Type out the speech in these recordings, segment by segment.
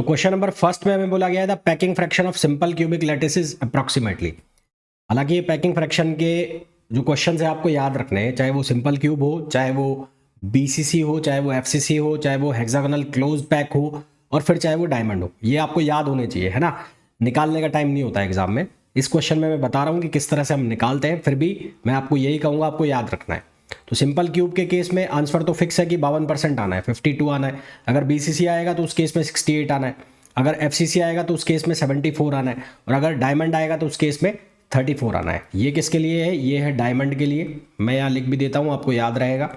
तो question number first में हमें बोला गया है the packing fraction of simple cubic lattice is approximately. हालांकि ये पैकिंग फ्रैक्शन के जो क्वेश्चन है आपको याद रखने हैं, चाहे वो सिंपल क्यूब हो, चाहे वो बीसीसी हो, चाहे वो एफसीसी हो, चाहे वो हेक्सागोनल क्लोज पैक हो, और फिर चाहे वो डायमंड हो, ये आपको याद होने चाहिए, है ना। निकालने का टाइम नहीं होता एग्जाम में। इस क्वेश्चन में मैं बता रहा हूँ कि किस तरह से हम निकालते हैं, फिर भी मैं आपको यही कहूँगा, आपको याद रखना है। तो सिंपल क्यूब के केस में आंसर तो फिक्स है कि 52% आना है, 52 आना है। अगर बीसीसी आएगा तो उस केस में 68 आना है, अगर एफसीसी आएगा तो उस केस में 74 आना है, और अगर डायमंड आएगा तो उस केस में 34 आना है। ये किसके लिए है? ये है डायमंड के लिए। मैं यहाँ लिख भी देता हूँ, आपको याद रहेगा।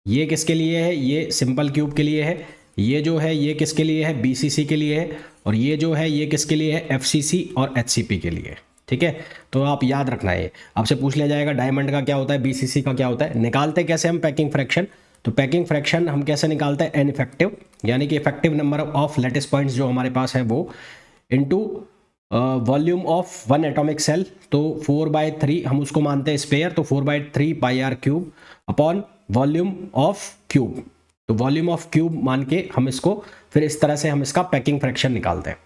ये किसके लिए है? ये सिंपल क्यूब के लिए है। ये जो है ये किसके लिए है? बीसीसी के लिए है। और ये जो है ये किसके लिए है? एफसीसी और एचसीपी के लिए। ठीक है, तो आप याद रखना है। आपसे पूछ लिया जाएगा डायमंड का क्या होता है, बीसीसी का क्या होता है। निकालते कैसे हम पैकिंग फ्रैक्शन? तो पैकिंग फ्रैक्शन हम कैसे निकालते हैं? एन इफेक्टिव, यानी कि effective number of lattice points जो हमारे पास है वो, into volume of one atomic cell. तो 4/3 हम उसको मानते हैं स्पेयर, तो 4/3 pi r cube upon volume of cube. तो वॉल्यूम ऑफ क्यूब मान के हम इसको फिर इस तरह से हम इसका पैकिंग फ्रैक्शन निकालते हैं।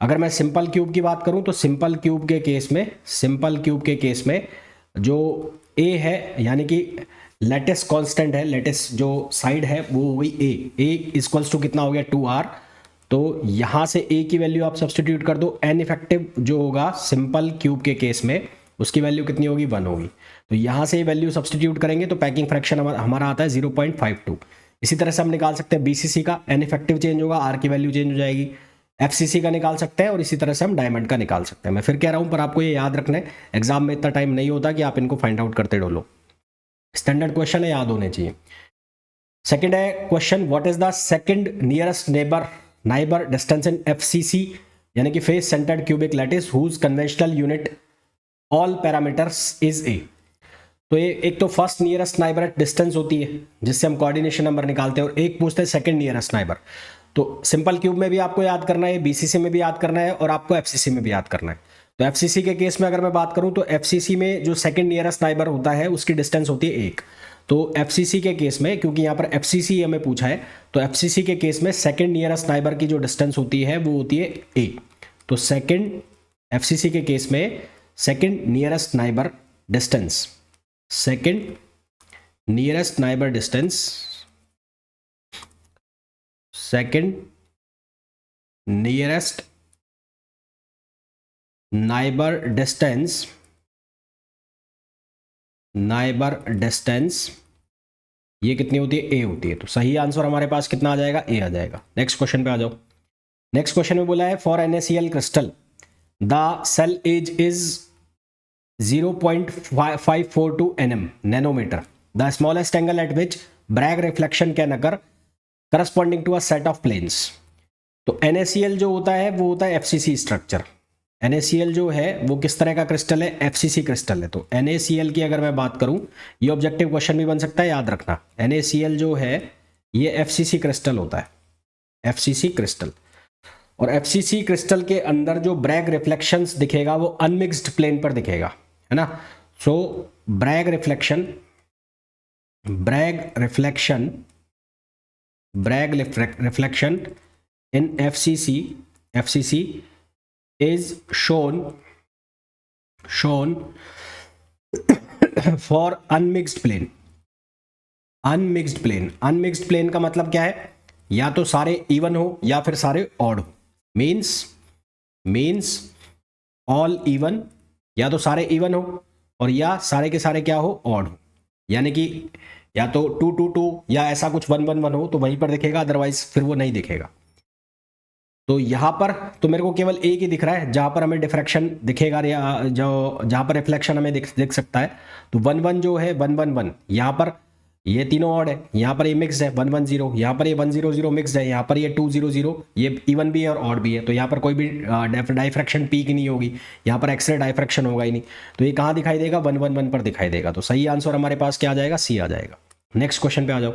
अगर मैं सिंपल क्यूब की बात करूं तो सिंपल क्यूब के केस में जो ए है, यानी कि लेटिस कांस्टेंट है, लेटिस जो साइड है वो हो गई ए इक्वल्स टू कितना हो गया? 2r। तो यहां से ए की वैल्यू आप सब्सटीट्यूट कर दो। एन इफेक्टिव जो होगा सिंपल क्यूब के केस में, उसकी वैल्यू कितनी होगी? 1 होगी। तो यहां से वैल्यू सब्सटीट्यूट करेंगे तो पैकिंग फ्रैक्शन हमारा आता है 0.52। इसी तरह से हम निकाल सकते हैं बीसीसी का। एन इफेक्टिव चेंज होगा, आर की वैल्यू चेंज हो जाएगी। एफसीसी का निकाल सकते हैं, और इसी तरह से हम डायमंड का निकाल सकते हैं। मैं फिर कह रहा हूं, पर आपको ये याद रखना है, एग्जाम में इतना टाइम नहीं होता कि आप इनको फाइंड आउट करते डोलो। स्टैंडर्ड क्वेश्चन है, याद होने चाहिए। सेकंड है question, what is the second nearest neighbour distance in FCC, यानी कि face centred cubic lattice whose conventional unit all parameters is a. तो ये एक तो फर्स्ट नियरेस्ट नाइबर डिस्टेंस होती है जिससे हम कोऑर्डिनेशन नंबर निकालते हैं, और एक पूछते हैं सेकंड नियरेस्ट नाइबर। तो सिंपल क्यूब में भी आपको याद करना है, बीसीसी में भी याद करना है, और आपको एफसीसी में भी याद करना है। तो एफसीसी के केस में अगर मैं बात करूं तो एफसीसी में जो सेकंड नियरेस्ट नाइबर होता है उसकी डिस्टेंस होती है 1। तो एफसीसी के केस में, क्योंकि यहाँ पर एफसीसी हमें पूछा है, तो एफसीसी के केस में सेकंड नियरेस्ट नाइबर की जो डिस्टेंस होती है वो होती है ए। तो सेकंड एफसीसी के केस में second nearest neighbour distance, second nearest neighbour distance, second nearest neighbour distance ये कितनी होती है? ए होती है। तो सही आंसर हमारे पास कितना आ जाएगा? ए आ जाएगा। नेक्स्ट क्वेश्चन पे आ जाओ। नेक्स्ट क्वेश्चन में बोला है for NaCl crystal the cell edge is 0.542 nanometre, the smallest angle at which Bragg reflection can occur corresponding to a set of planes. तो NaCl जो होता है वो होता है FCC स्ट्रक्चर। NaCl जो है वो किस तरह का क्रिस्टल है? FCC क्रिस्टल है। तो NaCl की अगर मैं बात करूं, ये ऑब्जेक्टिव क्वेश्चन भी बन सकता है, याद रखना। NaCl जो है ये FCC क्रिस्टल होता है, FCC क्रिस्टल। और FCC क्रिस्टल के अंदर जो ब्रैग रिफ्लेक्शंस दिखेगा वो अनमिक्स्ड प्लेन पर दिखेगा, है ना। So Bragg reflection in FCC is shown for unmixed plane। Unmixed plane का मतलब क्या है? या तो सारे इवन हो या फिर सारे ऑड हो। मीन्स ऑल इवन, या तो सारे इवन हो और या सारे के सारे क्या हो? ऑड हो। यानी कि या तो 2-2-2 या ऐसा कुछ 1-1-1 हो तो वहीं पर दिखेगा, अदरवाइज फिर वो नहीं दिखेगा। तो यहां पर तो मेरे को केवल एक ही दिख रहा है जहां पर हमें डिफ्रैक्शन दिखेगा, जो जहां पर रिफ्लेक्शन हमें दिख सकता है। तो 1-1 जो है 1-1-1, यहां पर ये तीनों ऑड है, यहां पर ये मिक्स है 1-1-0, यहां पर ये 1-0-0 मिक्स है, यहां पर ये 2-0-0, ये इवन भी है और ऑड भी है। तो यहां पर कोई भी डाइफ्रैक्शन पीक नहीं होगी, यहां पर एक्सरे डाइफ्रैक्शन होगा ही नहीं। तो ये कहां दिखाई देगा? 1-1-1 पर दिखाई देगा। तो सही आंसर हमारे पास क्या आ जाएगा? सी आ जाएगा। नेक्स्ट क्वेश्चन पे आ जाओ।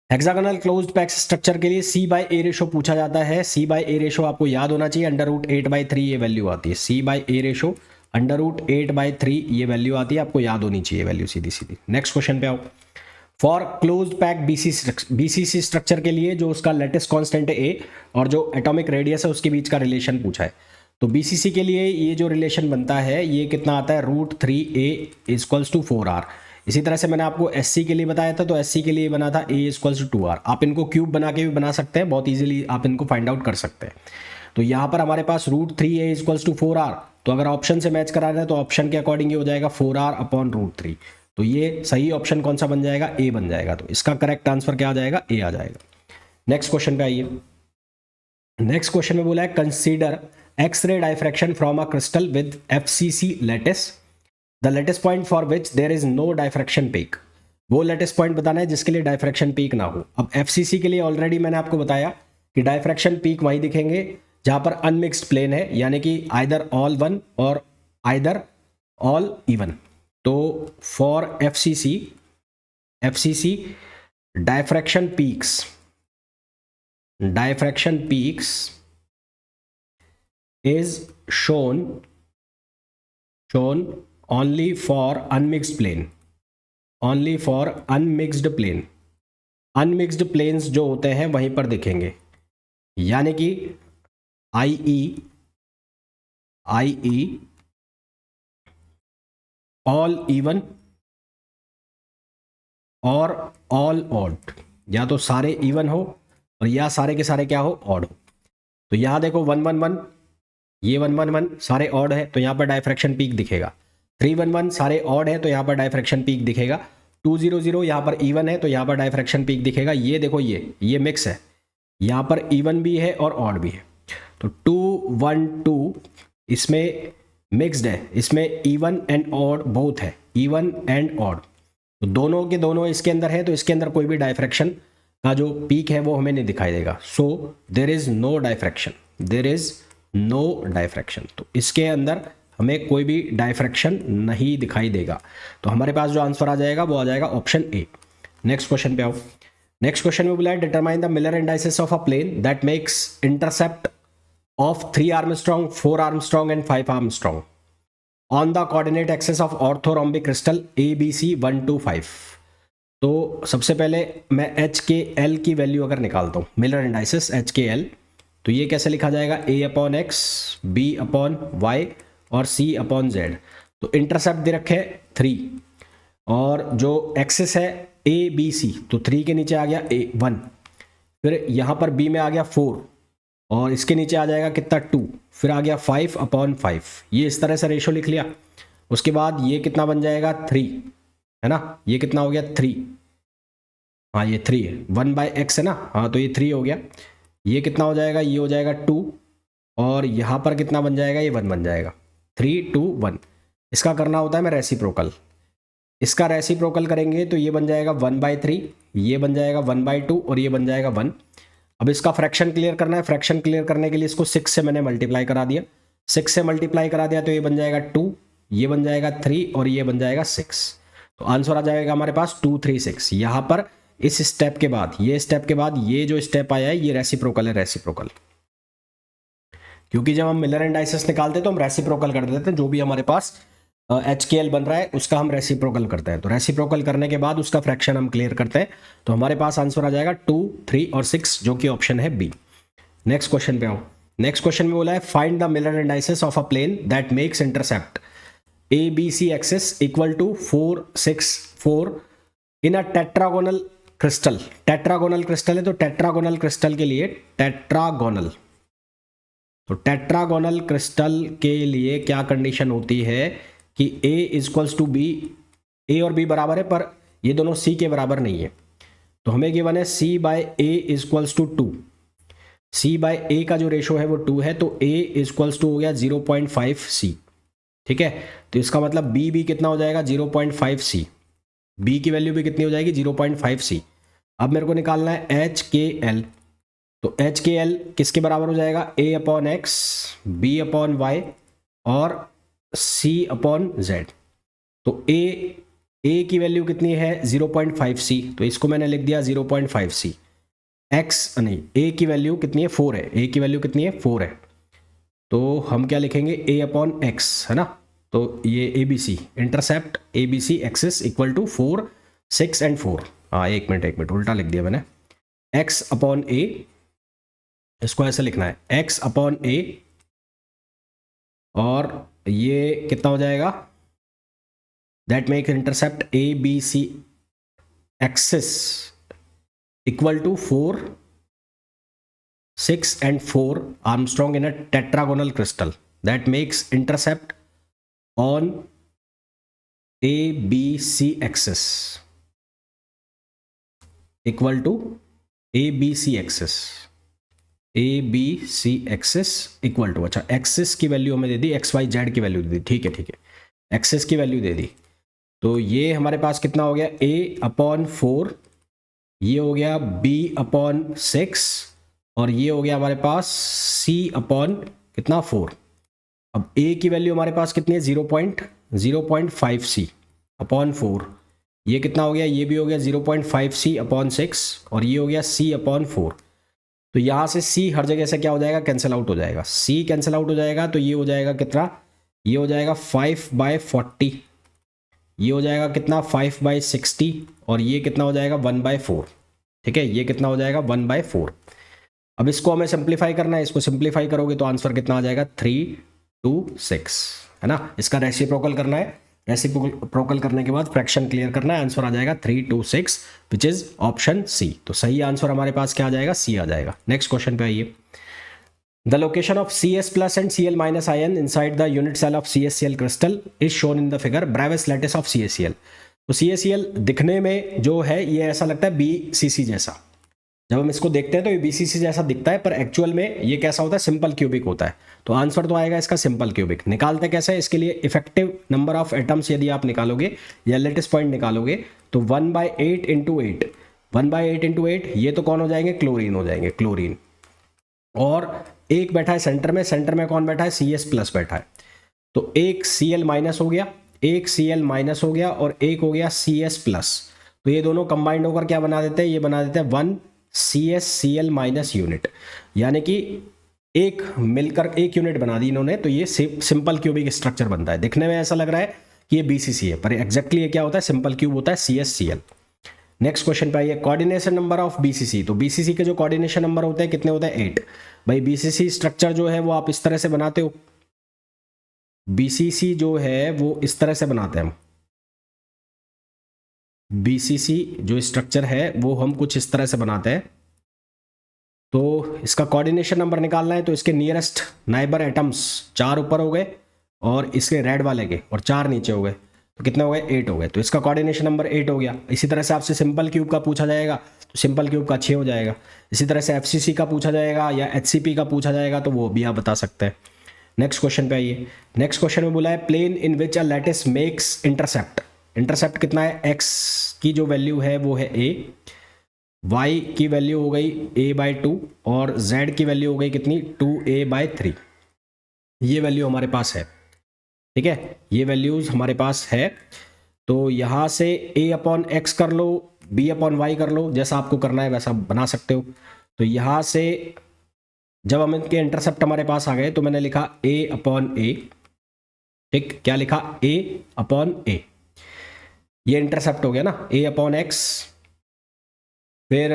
हेक्सागोनल क्लोज्ड पैक स्ट्रक्चर के लिए C/A रेशो पूछा जाता है। C/A रेशो आपको याद होना चाहिए, √8/3 ये वैल्यू आती है। C/A रेशो √8/3 ये वैल्यू आती है, आपको याद होनी चाहिए वैल्यू सीधी सीधी। नेक्स्ट क्वेश्चन पे आओ। For closed pack BCC structure के लिए जो उसका लेटेस्ट कांस्टेंट है ए और जो एटॉमिक रेडियस है उसके बीच का रिलेशन पूछा है। तो बीसीसी के लिए ये जो रिलेशन बनता है ये कितना आता है, √3a इक्वल्स टू 4r। इसी तरह से मैंने आपको एससी के लिए बताया था, तो एससी के लिए बना था a इक्वल्स टू 2r। आप इनको क्यूब बना के भी बना सकते हैं, बहुत ईजिली आप इनको फाइंड आउट कर सकते हैं। तो यहाँ पर हमारे पास √3a इक्वल्स टू 4r, तो अगर ऑप्शन से मैच करा रहे हैं तो ऑप्शन के अकॉर्डिंग ये हो जाएगा 4r अपॉन √3। तो ये सही ऑप्शन कौन सा बन जाएगा, ए बन जाएगा। तो इसका करेक्ट आंसर क्या आ जाएगा, ए आ जाएगा। नेक्स्ट क्वेश्चन पे आइए। नेक्स्ट क्वेश्चन में बोला है consider X-ray diffraction from a crystal with FCC lattice, the lattice point for which there is no diffraction peak. वो लैटिस पॉइंट बताना है जिसके लिए डाइफ्रैक्शन पीक ना हो। अब FCC के लिए ऑलरेडी मैंने आपको बताया कि डाइफ्रैक्शन पीक वहीं दिखेंगे जहां पर अनमिक्स्ड प्लेन है, यानी कि आइदर ऑल वन और आइदर ऑल इवन। तो for FCC diffraction peaks is shown only for unmixed plane, unmixed planes जो होते हैं वहीं पर दिखेंगे, यानी कि IE ऑल इवन और ऑल ऑड, या तो सारे इवन हो और या सारे के सारे क्या हो, ऑड हो। तो यहां देखो 111, ये 111 सारे ऑड है तो यहाँ पर डाइफ्रैक्शन पीक दिखेगा। 311 सारे ऑड है तो यहाँ पर डाइफ्रैक्शन पीक दिखेगा। 200 यहाँ पर इवन है तो यहाँ पर डाइफ्रैक्शन पीक दिखेगा। ये देखो ये मिक्स है, यहाँ पर इवन भी है और ऑड भी है। तो 212 इसमें मिक्स्ड है, इसमें इवन एंड ऑड बोथ है, इवन एंड ऑड, तो दोनों के दोनों इसके अंदर है। तो इसके अंदर कोई भी डाइफ्रैक्शन का जो पीक है वो हमें नहीं दिखाई देगा। So there is no diffraction, तो इसके अंदर हमें कोई भी डाइफ्रैक्शन नहीं दिखाई देगा। तो हमारे पास जो आंसर आ जाएगा वो आ जाएगा ऑप्शन ए। नेक्स्ट क्वेश्चन पे आओ। नेक्स्ट क्वेश्चन में बोला है determine the Miller indices of a plane that makes intercept of 3 angstrom, 4 angstrom and 5 angstrom on the coordinate axis of orthorhombic crystal ABC 1 to 5। तो सबसे पहले मैं HKL की वैल्यू अगर निकालता हूँ, मिलर इंडाइसिस HKL, तो ये कैसे लिखा जाएगा, A/X, B/Y और C/Z। तो इंटरसेप्ट दे रखे 3 और जो एक्सिस है ABC, तो 3 के नीचे आ गया 1, फिर यहाँ पर B में आ गया 4 और इसके नीचे आ जाएगा कितना 2, फिर आ गया 5/5। ये इस तरह से रेशो लिख लिया। उसके बाद ये कितना बन जाएगा 3, है ना, ये कितना हो गया 3, हाँ ये 3 है, 1/x है ना, हाँ तो ये 3 हो गया। ये कितना हो जाएगा, ये हो जाएगा 2 और यहाँ पर कितना बन जाएगा, ये 1 बन जाएगा, 3 2 1। इसका करना होता है मैं रेसिप्रोकल, इसका रेसिप्रोकल करेंगे तो ये बन जाएगा 1/3, ये बन जाएगा 1/2 और ये बन जाएगा 1। अब इसका फ्रैक्शन क्लियर करना है। फ्रैक्शन क्लियर करने के लिए इसको 6 से मैंने मल्टीप्लाई करा दिया, 6 से मल्टीप्लाई करा दिया तो ये बन जाएगा 2, ये बन जाएगा 3 और ये बन जाएगा 6। तो आंसर आ जाएगा हमारे पास 2 3 6। यहाँ पर इस स्टेप के बाद ये स्टेप के बाद ये जो स्टेप आया है ये रेसिप्रोकल है, रेसिप्रोकल, क्योंकि जब हम मिलर इंडाइसिस निकालते हैं तो हम रेसिप्रोकल कर देते हैं, जो भी हमारे पास HKL बन रहा है उसका हम रेसिप्रोकल करते हैं। तो रेसिप्रोकल करने के बाद उसका फ्रैक्शन हम क्लियर करते हैं, तो हमारे पास आंसर आ जाएगा 2 3 और 6, जो कि ऑप्शन है बी। नेक्स्ट क्वेश्चन पे आओ। नेक्स्ट क्वेश्चन में बोला है find the Miller indices of a plane that makes intercept ABC axis equal to 4 6 4 in a tetragonal crystal. Tetragonal crystal है तो टेट्रागोनल क्रिस्टल के लिए टेट्रागोनल, तो टेट्रागोनल क्रिस्टल के लिए क्या कंडीशन होती है कि A equals to B, A और B बराबर है पर ये दोनों C के बराबर नहीं है। तो हमें गिवन है C/A इक्वल्स टू 2, C/A का जो रेशो है वो 2 है, तो A इक्वल्स टू हो गया 0.5C, ठीक है। तो इसका मतलब B कितना हो जाएगा 0.5C, B की वैल्यू भी कितनी हो जाएगी 0.5C। अब मेरे को निकालना है HKL, तो HKL किसके बराबर हो जाएगा, A/X, B/Y और C/Z। तो A की वैल्यू कितनी है 0.5C, तो इसको मैंने लिख दिया 0.5C। X नहीं, A की वैल्यू कितनी है 4 है, A की वैल्यू कितनी है 4 है, तो हम क्या लिखेंगे A/X, है ना। तो ये ABC intercept ABC axis equal to 4 6 and 4, हाँ, एक मिनट उल्टा लिख दिया मैंने। x अपॉन ए, इसको ऐसे लिखना है x अपॉन ए, और ये कितना हो जाएगा, that make intercept A B C axis equal to 4, 6 and 4 Armstrong in a tetragonal crystal that makes intercept on A B C axis equal to A B C axis, A B C axis equal to, अच्छा axis की value हमें दे दी, x Y Z की value दे दी, ठीक है, axis की value दे दी। तो ये हमारे पास कितना हो गया, A अपॉन 4, ये हो गया B अपॉन 6, और ये हो गया हमारे पास C अपॉन कितना 4। अब A की वैल्यू हमारे पास कितनी है, 0.5 C अपॉन 4, ये कितना हो गया, ये भी हो गया 0.5 C अपॉन 6, और ये हो गया C अपॉन 4। तो यहाँ से C हर जगह से क्या हो जाएगा, कैंसिल आउट हो जाएगा, C कैंसिल आउट हो जाएगा, तो ये हो जाएगा कितना, ये हो जाएगा 5/40, ये हो जाएगा कितना 5/60, और ये कितना हो जाएगा 1/4, ठीक है, ये कितना हो जाएगा 1/4। अब इसको हमें सिंप्लीफाई करना है, इसको सिंप्लीफाई करोगे तो आंसर कितना आ जाएगा 3/6, है ना। इसका रेसिप्रोकल करना है, रेसिप्रोकल करने के बाद फ्रैक्शन क्लियर करना है, आंसर आ जाएगा 3/6 विच इज ऑप्शन सी। तो सही आंसर हमारे पास क्या आ जाएगा, सी आ जाएगा। नेक्स्ट क्वेश्चन पे आइए। The location of CS plus and Cl minus ion inside the unit cell of CaCl crystal is shown in the figure Bravais lattice of CaCl। तो CaCl दिखने में जो है ये ऐसा लगता है BCC जैसा, जब हम इसको देखते हैं तो ये BCC जैसा दिखता है, पर एक्चुअल में ये कैसा होता है, सिंपल क्यूबिक होता है। तो आंसर तो आएगा इसका सिंपल क्यूबिक। निकालते कैसे है, इसके लिए इफेक्टिव नंबर ऑफ एटम्स यदि आप निकालोगे या लेटेस्ट पॉइंट निकालोगे तो 1/8 इंटू 8, 1/8 इंटू 8, ये तो कौन हो जाएंगे, क्लोरीन हो जाएंगे, क्लोरीन। और एक बैठा है सेंटर में कौन बैठा है, CS प्लस बैठा है, तो एक Cl माइनस हो गया, एक Cl माइनस हो गया, और एक हो गया CS प्लस। तो ये दोनों कंबाइंड होकर क्या बना देते हैं, ये बना देते हैं 1 CsCl माइनस यूनिट, यानी कि एक मिलकर एक यूनिट बना दी इन्होंने, तो ये सिंपल क्यूबिक स्ट्रक्चर बनता है। दिखने में ऐसा लग रहा है कि ये BCC है, पर एग्जैक्टली ये क्या होता है, सिंपल क्यूब होता है, CsCl। नेक्स्ट क्वेश्चन पे आइए, कोऑर्डिनेशन नंबर ऑफ BCC। तो BCC के जो कोऑर्डिनेशन नंबर होते हैं कितने होते हैं, 8। भाई BCC स्ट्रक्चर जो है वो आप इस तरह से बनाते हो, BCC जो है वो इस तरह से बनाते हैं हम, BCC जो स्ट्रक्चर है वो हम कुछ इस तरह से बनाते हैं। तो इसका कोऑर्डिनेशन नंबर निकालना है, तो इसके नियरेस्ट नाइबर एटम्स 4 ऊपर हो गए और इसके रेड वाले के, और 4 नीचे हो गए, तो कितने हो गए, 8 हो गए। तो इसका कोऑर्डिनेशन नंबर 8 हो गया। इसी तरह से आपसे सिंपल क्यूब का पूछा जाएगा तो सिंपल क्यूब का 6 हो जाएगा। इसी तरह से FCC का पूछा जाएगा या HCP का पूछा जाएगा तो वो भी आप बता सकते हैं। नेक्स्ट क्वेश्चन पे आइए। नेक्स्ट क्वेश्चन में बोला है plane in which a lattice makes intercept. Intercept कितना है, x की जो वैल्यू है वो है a, y की वैल्यू हो गई a/2, और z की वैल्यू हो गई कितनी, 2a/3। ये वैल्यू हमारे पास है, ठीक है, ये वैल्यूज हमारे पास है। तो यहाँ से a/x कर लो, b/y कर लो, जैसा आपको करना है वैसा बना सकते हो। तो यहाँ से जब हम इनके इंटरसेप्ट हमारे पास आ गए तो मैंने लिखा a/a, ठीक, क्या लिखा, a/a, ये इंटरसेप्ट हो गया ना, a/x, फिर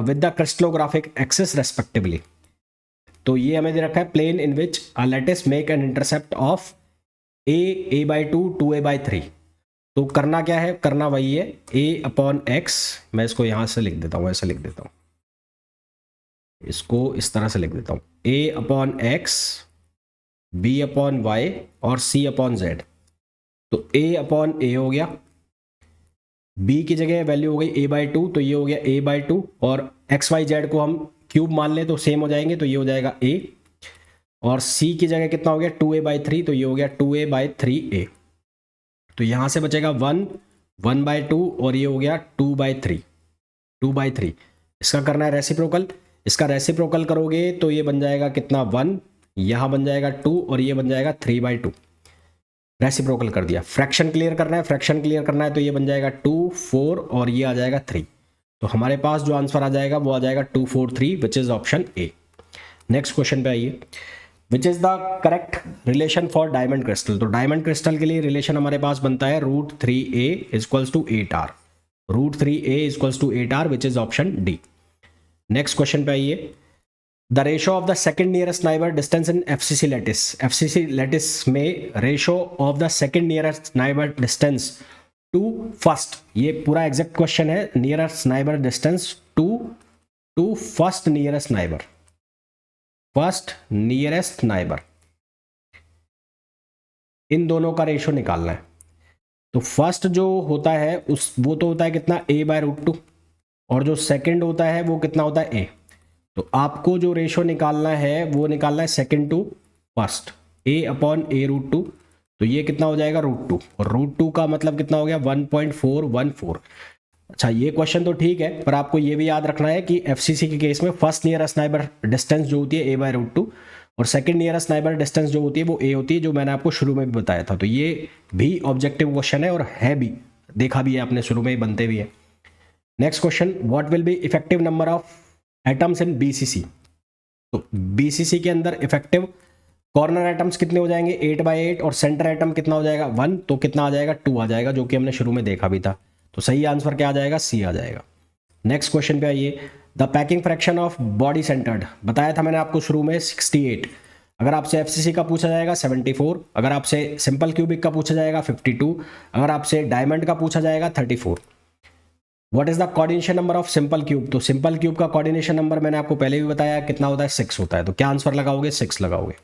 with the crystallographic axis respectively. तो ये हमें दे रखा है plane in which a lattice make an intercept of a/2 2a/3। तो करना क्या है, करना वही है a/x। मैं इसको यहां से लिख देता हूं, ऐसे लिख देता हूं, इसको इस तरह से लिख देता हूं, a/x, b/y और c/z। तो a/a हो गया, b की जगह वैल्यू हो गई a/2, तो ये हो गया a/2, और xyz को हम क्यूब मान लें तो सेम हो जाएंगे, तो ये हो जाएगा a, और c की जगह कितना हो गया 2a/3, तो ये हो गया 2a/3a। तो यहां से बचेगा 1, 1/2, और ये हो गया 2/3। इसका करना है रेसिप्रोकल। इसका रेसिप्रोकल करोगे तो ये बन जाएगा कितना, 1, यहां बन जाएगा 2, और ये बन जाएगा 3/2। रेसिप्रोकल कर दिया। फ्रैक्शन क्लियर करना है, फ्रैक्शन क्लियर करना है तो ये बन जाएगा 2, 4, और ये आ जाएगा 3। तो हमारे पास जो आंसर आ जाएगा वो आ जाएगा 2, 4, 3 विच is option A. Next question पे आइए, which is the correct relation for diamond crystal. तो डायमंड क्रिस्टल के लिए रिलेशन हमारे पास बनता है √3a = 8r। √3a equals to 8r which is option D. Next question पे आइए। The ratio of the second nearest neighbour distance in FCC lattice. FCC lattice में ratio of the second nearest neighbour distance to first, ये पूरा exact question है, nearest neighbour distance to first nearest neighbour, first nearest neighbour, इन दोनों का ratio निकालना है। तो फर्स्ट जो होता है वो तो होता है कितना, a/√2, और जो सेकंड होता है वो कितना होता है a। तो आपको जो रेशो निकालना है वो निकालना है सेकंड टू फर्स्ट, a/a√2। तो ये कितना हो जाएगा √2, और √2 का मतलब कितना हो गया 1.414। अच्छा ये क्वेश्चन तो ठीक है, पर आपको ये भी याद रखना है कि एफसीसी के केस में फर्स्ट नियरेस्ट नाइबर डिस्टेंस जो होती है a/√2, और सेकंड नियरेस्ट नाइबर डिस्टेंस जो होती है वो a होती है, जो मैंने आपको शुरू में भी बताया था। तो ये भी ऑब्जेक्टिव क्वेश्चन है और है भी, देखा भी है आपने, शुरू में ही बनते भी है। Next question, what will be effective number of atoms in BCC. तो बीसीसी के अंदर इफेक्टिव कॉर्नर एटम्स कितने हो जाएंगे 8/8, और सेंटर एटम कितना हो जाएगा 1, तो कितना आ जाएगा 2 आ जाएगा, जो कि हमने शुरू में देखा भी था। तो सही आंसर क्या आ जाएगा, सी आ जाएगा। नेक्स्ट क्वेश्चन पे आइए। The packing fraction of body centred, बताया था मैंने आपको शुरू में 68। अगर आपसे एफसीसी का पूछा जाएगा 74, अगर आपसे सिंपल क्यूबिक का पूछा जाएगा 52, अगर आपसे डायमंड का पूछा जाएगा 34। What is the coordination number of simple cube. तो सिंपल क्यूब का कोऑर्डिनेशन नंबर मैंने आपको पहले भी बताया कितना होता है, 6 होता है। तो क्या आंसर लगाओगे, 6 लगाओगे।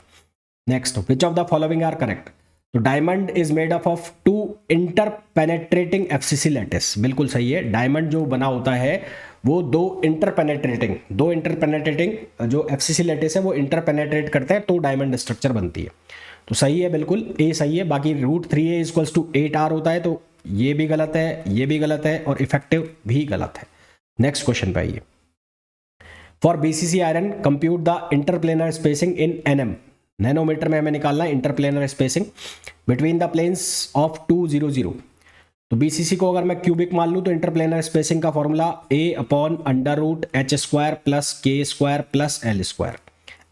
Next, which of the following are correct. तो diamond is made up of 2 interpenetrating FCC lattice, बिल्कुल सही है। डायमंड जो बना होता है वो दो इंटरपेनेट्रेटिंग जो एफसीसी लैटिस है वो इंटरपेनेट्रेट करते हैं, तो डायमंड स्ट्रक्चर बनती है। तो सही है, बिल्कुल ए सही है। बाकी √3a इक्वल्स टू 8r होता है, तो ये भी गलत है, ये भी गलत है, और इफेक्टिव भी गलत है। नेक्स्ट क्वेश्चन पे आइए। For BCC iron compute the interplanar spacing in nm, nanometre में हमें निकालना है interplanar spacing between the planes of 2, 0, 0। तो बीसीसी को अगर मैं क्यूबिक मान लूँ तो इंटरप्लेनर स्पेसिंग का formula a/√h² + k² + l²।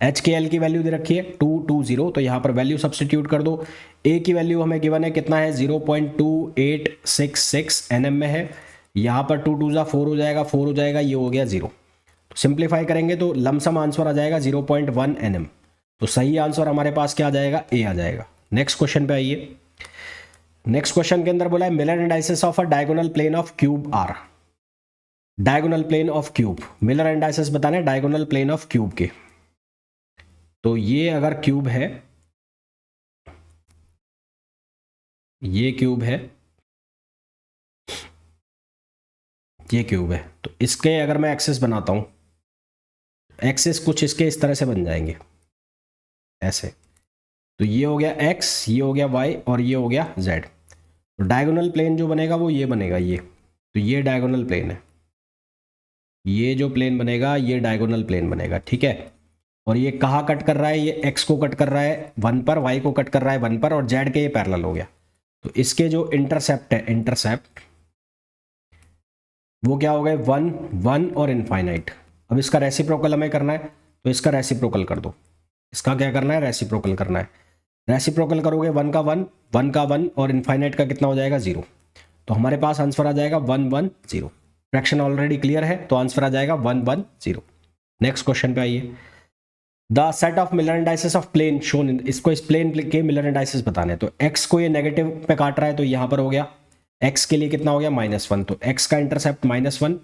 h के l की वैल्यू दे रखी है 2, 2, 0, तो यहाँ पर वैल्यू सब्सटीट्यूट कर दो। a की वैल्यू हमें गिवन है कितना है 0.2866 nm में है, यहाँ पर 2, 2 4 हो जाएगा, 4 हो जाएगा, ये हो गया 0। तो सिंप्लीफाई करेंगे तो लमसम आंसर आ जाएगा 0.1 nm। तो सही आंसर हमारे पास क्या आ जाएगा, ए आ जाएगा। नेक्स्ट क्वेश्चन पे आइए। नेक्स्ट क्वेश्चन के अंदर बोला है Miller indices of a diagonal plane of cube are. Diagonal plane of cube, Miller indices बताने डायगोनल प्लेन ऑफ क्यूब के। तो ये अगर क्यूब है, ये क्यूब है, ये क्यूब है, तो इसके अगर मैं एक्सिस बनाता हूं, एक्सिस कुछ इसके इस तरह से बन जाएंगे ऐसे। तो ये हो गया x, ये हो गया y, और ये हो गया z। तो डायगोनल प्लेन जो बनेगा वो ये बनेगा, ये। तो ये डायगोनल प्लेन है, ये जो प्लेन बनेगा ये डायगोनल प्लेन बनेगा, ठीक है। और ये कहाँ कट कर रहा है, ये x को कट कर रहा है 1 पर, y को कट कर रहा है 1 पर, और z के ये पैरेलल हो गया। तो इसके जो इंटरसेप्ट है, इंटरसेप्ट वो क्या हो गए 1, 1 और इनफाइनाइट। अब इसका रेसिप्रोकल हमें करना है, तो इसका रेसिप्रोकल कर दो। इसका क्या करना है, रेसिप्रोकल करना है। रेसिप्रोकल करोगे 1 का 1, 1 का 1, और इनफाइनाइट का कितना हो जाएगा 0। तो हमारे पास आंसर आ जाएगा 1, 1, 0। फ्रैक्शन ऑलरेडी क्लियर है, तो आंसर आ जाएगा 1, 1, 0। नेक्स्ट क्वेश्चन पे आइए। The set of Miller indices of plane shown in, इसको इस प्लेन के मिलर इंडाइसिस बताने हैं। तो x को ये नेगेटिव पे काट रहा है, तो यहाँ पर हो गया x के लिए कितना हो गया -1, तो x का इंटरसेप्ट -1,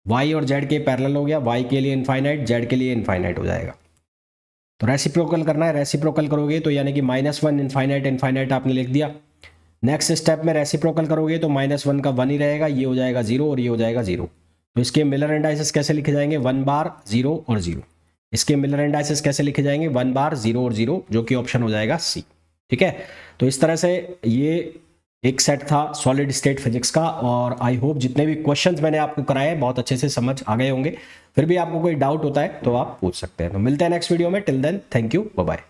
y और z के पैरेलल हो गया, y के लिए इनफाइनाइट, z के लिए इनफाइनाइट हो जाएगा। तो रेसिप्रोकल करना है, रेसिप्रोकल करोगे तो यानी कि -1 इनफाइनाइट, इनफाइनाइट आपने लिख दिया। नेक्स्ट स्टेप में रेसिप्रोकल करोगे तो -1 का 1 ही रहेगा, ये हो जाएगा 0 और ये हो जाएगा 0। तो इसके मिलर इंडाइसिस कैसे लिखे जाएंगे, 1 बार 0 और 0। इसके मिलर इंडाइसिस कैसे लिखे जाएंगे, 1 बार 0 और 0, जो कि ऑप्शन हो जाएगा सी, ठीक है। तो इस तरह से ये एक सेट था सॉलिड स्टेट फिजिक्स का, और आई होप जितने भी क्वेश्चंस मैंने आपको कराए बहुत अच्छे से समझ आ गए होंगे। फिर भी आपको कोई डाउट होता है तो आप पूछ सकते हैं। तो मिलते हैं नेक्स्ट वीडियो में, till then thank you, bye bye.